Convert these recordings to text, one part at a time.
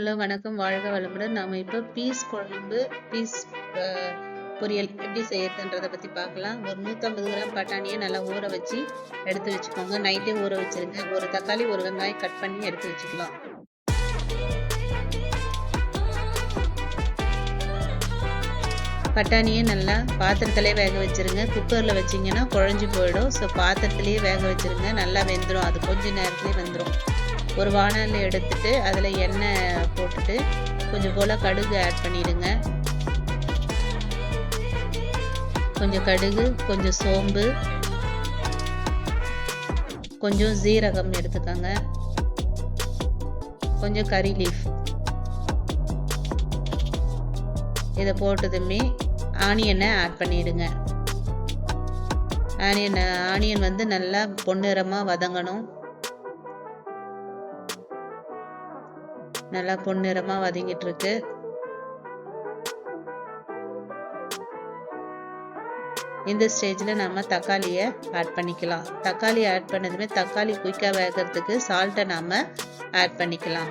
Hello வணக்கம், வாழ்க வளமுடன். நாம இப்போ பீஸ் குழம்பு, பீஸ் பொரியல் எப்படி செய்யறதுன்றதை பற்றி பார்க்கலாம். ஒரு 150 கிராம் பட்டாணியை நல்லா ஊற வச்சு எடுத்து வச்சுக்கோங்க. நைட்டே ஊற வச்சிருங்க. ஒரு தக்காளி, ஒரு வெங்காயம் கட் பண்ணி எடுத்து வச்சுக்கலாம். பட்டாணியை நல்லா பாத்திரத்திலே வேக வச்சிருங்க. குக்கரில் வச்சிங்கன்னா குழஞ்சி போயிடும். ஸோ பாத்திரத்திலேயே வேக வச்சிருங்க. நல்லா வெந்துடும். அது கொஞ்ச நேரத்துலேயே வெந்துடும். ஒரு வாணலில் எடுத்துட்டு அதில் எண்ணெய் போட்டுட்டு கொஞ்சம் போல் கடுகு ஆட் பண்ணிடுங்க. கொஞ்சம் கடுகு, கொஞ்சம் சோம்பு, கொஞ்சம் ஜீரகம் எடுத்துக்கோங்க, கொஞ்சம் கறி லீஃப். இதை போட்டதுமே ஆனியனை ஆட் பண்ணிடுங்க. ஆனியன் வந்து நல்லா பொன்னிறமாக வதங்கணும். நல்லா பொன்னிறமாக வதங்கிட்டு இருக்கு. இந்த ஸ்டேஜில் நம்ம தக்காளியை ஆட் பண்ணிக்கலாம். தக்காளி ஆட் பண்ணதுமே தக்காளி குயிக்காக வேகிறதுக்கு சால்ட்டை நாம் ஆட் பண்ணிக்கலாம்.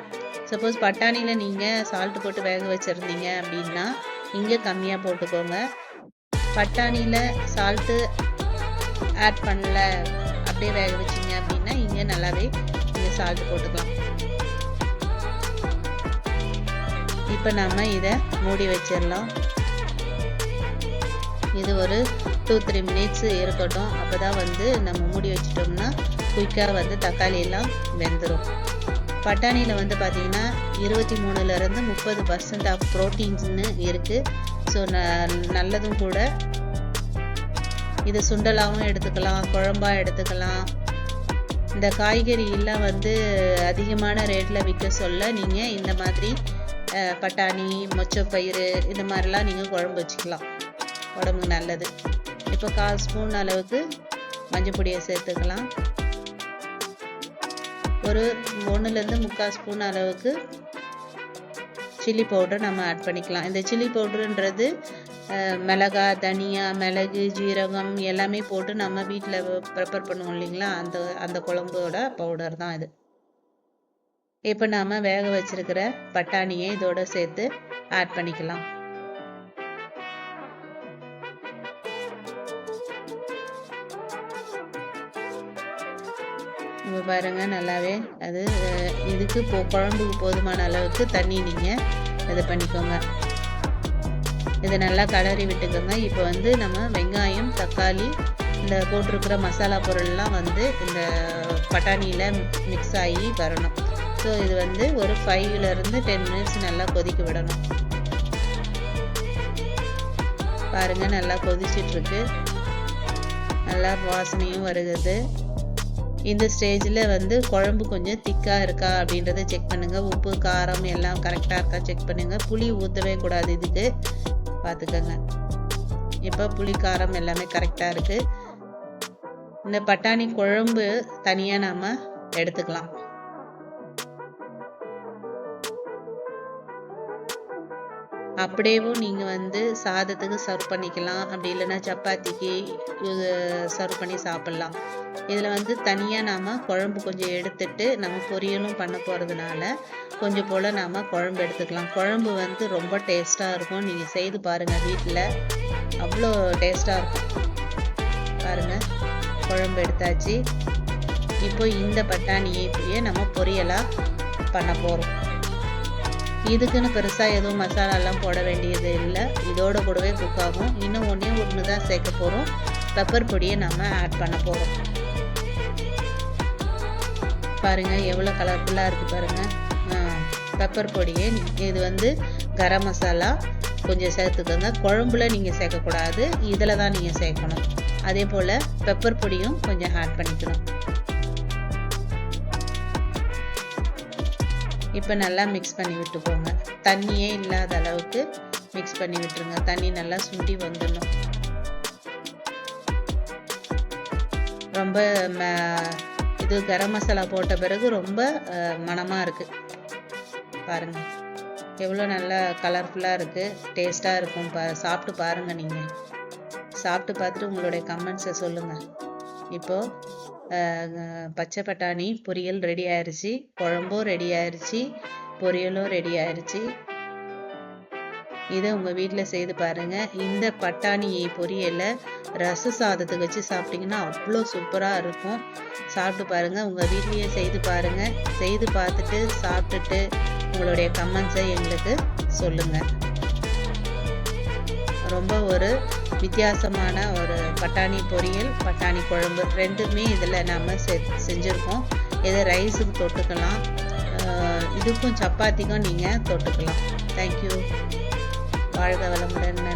சப்போஸ் பட்டாணியில் நீங்கள் சால்ட்டு போட்டு வேக வச்சுருந்தீங்க அப்படின்னா இங்கே கம்மியாக போட்டுக்கோங்க. பட்டாணியில் சால்ட்டு ஆட் பண்ணல, அப்படியே வேக வச்சிங்க அப்படின்னா இங்கே நல்லாவே நீங்கள் சால்ட்டு போட்டுக்கலாம். இப்போ நம்ம இதை மூடி வச்சிடலாம். இது ஒரு 2-3 மினிட்ஸ் இருக்கட்டும். அப்போ தான் வந்து நம்ம மூடி வச்சிட்டோம்னா குயிக்காக வந்து தக்காளி எல்லாம் வெந்துடும். பட்டாணியில் வந்து பார்த்திங்கன்னா 23% 30% ஆஃப் ப்ரோட்டீன்ஸ்னு இருக்குது. ஸோ நல்லதும் கூட. இது சுண்டலாகவும் எடுத்துக்கலாம், குழம்பாக எடுத்துக்கலாம். இந்த காய்கறி எல்லாம் வந்து அதிகமான ரேட்டில் விற்க சொல்ல நீங்கள் இந்த மாதிரி பட்டாணி, மொச்சப்பயிறு இந்த மாதிரிலாம் நீங்கள் குழம்பு வச்சுக்கலாம். உடம்புக்கு நல்லது. இப்போ 1/4 ஸ்பூன் அளவுக்கு மஞ்சள் பொடியை சேர்த்துக்கலாம். ஒரு 1-3 ஸ்பூன் அளவுக்கு சில்லி பவுடர் நம்ம ஆட் பண்ணிக்கலாம். இந்த சில்லி பவுடருன்றது மிளகாய், தனியா, மிளகு, ஜீரகம் எல்லாமே போட்டு நம்ம வீட்டில் ப்ரிப்பேர் பண்ணுவோம் இல்லைங்களா, அந்த குழம்போட பவுடர் தான் இது. இப்போ நாம் வேக வச்சிருக்கிற பட்டாணியை இதோட சேர்த்து ஆட் பண்ணிக்கலாம். இப்போ பாருங்க, நல்லாவே அது இதுக்கு குழம்புக்கு போதுமான அளவுக்கு தண்ணி நீங்கள் இது பண்ணிக்கோங்க. இதை நல்லா கலரி விட்டுக்கோங்க. இப்போ வந்து நம்ம வெங்காயம், தக்காளி, இந்த போட்டிருக்கிற மசாலா பொருள்லாம் வந்து இந்த பட்டாணியில் மிக்ஸ் ஆகி வரணும். ஸோ இது வந்து ஒரு 5-10 மினிட்ஸ் நல்லா கொதிக்க விடணும். பாருங்கள், நல்லா கொதிச்சிட்ருக்கு. நல்லா வாசனையும் வருகிறது. இந்த ஸ்டேஜில் வந்து குழம்பு கொஞ்சம் திக்காக இருக்கா அப்படின்றத செக் பண்ணுங்கள். உப்பு, காரம் எல்லாம் கரெக்டாக இருக்கா செக் பண்ணுங்கள். புளி ஊற்றவே கூடாது, இதுக்கு பார்த்துக்கோங்க. இப்போ புளி, காரம் எல்லாமே கரெக்டாக இருக்குது. இந்த பட்டாணி குழம்பு தனியாக நாம் எடுத்துக்கலாம். அப்படியேவும் நீங்கள் வந்து சாதத்துக்கு சர்வ் பண்ணிக்கலாம், அப்படி இல்லைன்னா சப்பாத்திக்கு சர்வ் பண்ணி சாப்பிட்லாம். இதில் வந்து தனியாக நாம் குழம்பு கொஞ்சம் எடுத்துட்டு நம்ம பொரியலும் பண்ண போகிறதுனால கொஞ்சம் போல் நாம் குழம்பு எடுத்துக்கலாம். குழம்பு வந்து ரொம்ப டேஸ்ட்டாக இருக்கும். நீங்கள் செய்து பாருங்கள், வீட்டில் அவ்வளோ டேஸ்ட்டாக இருக்கும். பாருங்கள், குழம்பு எடுத்தாச்சு. இப்போ இந்த பட்டாணியை நம்ம பொரியலாக பண்ண போகிறோம். இதுக்குன்னு பெருசாக எதுவும் மசாலாலாம் போட வேண்டியது இல்லை. இதோட கூடவே குக் ஆகும். இன்னும் ஒன்று தான் சேர்க்க போகிறோம். பெப்பர் பொடியை நம்ம ஆட் பண்ண போகிறோம். பாருங்கள், எவ்வளோ கலர்ஃபுல்லாக இருக்குது பாருங்கள். பெப்பர் பொடியை இது வந்து கரம் மசாலா கொஞ்சம் சேர்த்துக்கோங்க. குழம்புல நீங்கள் சேர்க்கக்கூடாது, இதில் தான் நீங்கள் சேர்க்கணும். அதே போல் பெப்பர் பொடியும் கொஞ்சம் ஆட் பண்ணிக்கணும். இப்போ நல்லா மிக்ஸ் பண்ணி விட்டுக்கோங்க. தண்ணியே இல்லாத அளவுக்கு மிக்ஸ் பண்ணி விட்டுருங்க. தண்ணி நல்லா சுண்டி வந்துடணும். ரொம்ப இது கரம் மசாலா போட்ட பிறகு ரொம்ப மணமாக இருக்குது. பாருங்கள், எவ்வளோ நல்லா கலர்ஃபுல்லாக இருக்குது, டேஸ்ட்டாக இருக்கும். சாப்பிட்டு பாருங்கள். நீங்கள் சாப்பிட்டு பார்த்துட்டு உங்களுடைய கமெண்ட்ஸை சொல்லுங்கள். இப்போது பச்சை பட்டாணி பொரியல் ரெடி ஆயிடுச்சு, குழம்பும் ரெடி ஆயிடுச்சு. பொரியலும் ரெடி ஆயிடுச்சு. இதை உங்கள் வீட்டில் செய்து பாருங்கள். இந்த பட்டாணி பொரியலை ரச சாதத்துக்கு வச்சு சாப்பிட்டிங்கன்னா அவ்வளோ சூப்பராக இருக்கும். சாப்பிட்டு பாருங்கள். உங்கள் வீட்லேயே செய்து பாருங்கள். செய்து பார்த்துட்டு சாப்பிட்டுட்டு உங்களுடைய கமெண்ட்ஸை எங்களுக்கு சொல்லுங்கள். ரொம்ப ஒரு வித்தியாசமான ஒரு பட்டாணி பொரியல், பட்டாணி குழம்பு ரெண்டுமே இதில் நம்ம செஞ்சுருக்கோம். இதை ரைஸுக்கு தொட்டுக்கலாம், இதுக்கும் சப்பாத்திக்கும் நீங்கள் தொட்டுக்கலாம். தேங்க்யூ. வாழ்க வளமுடன்.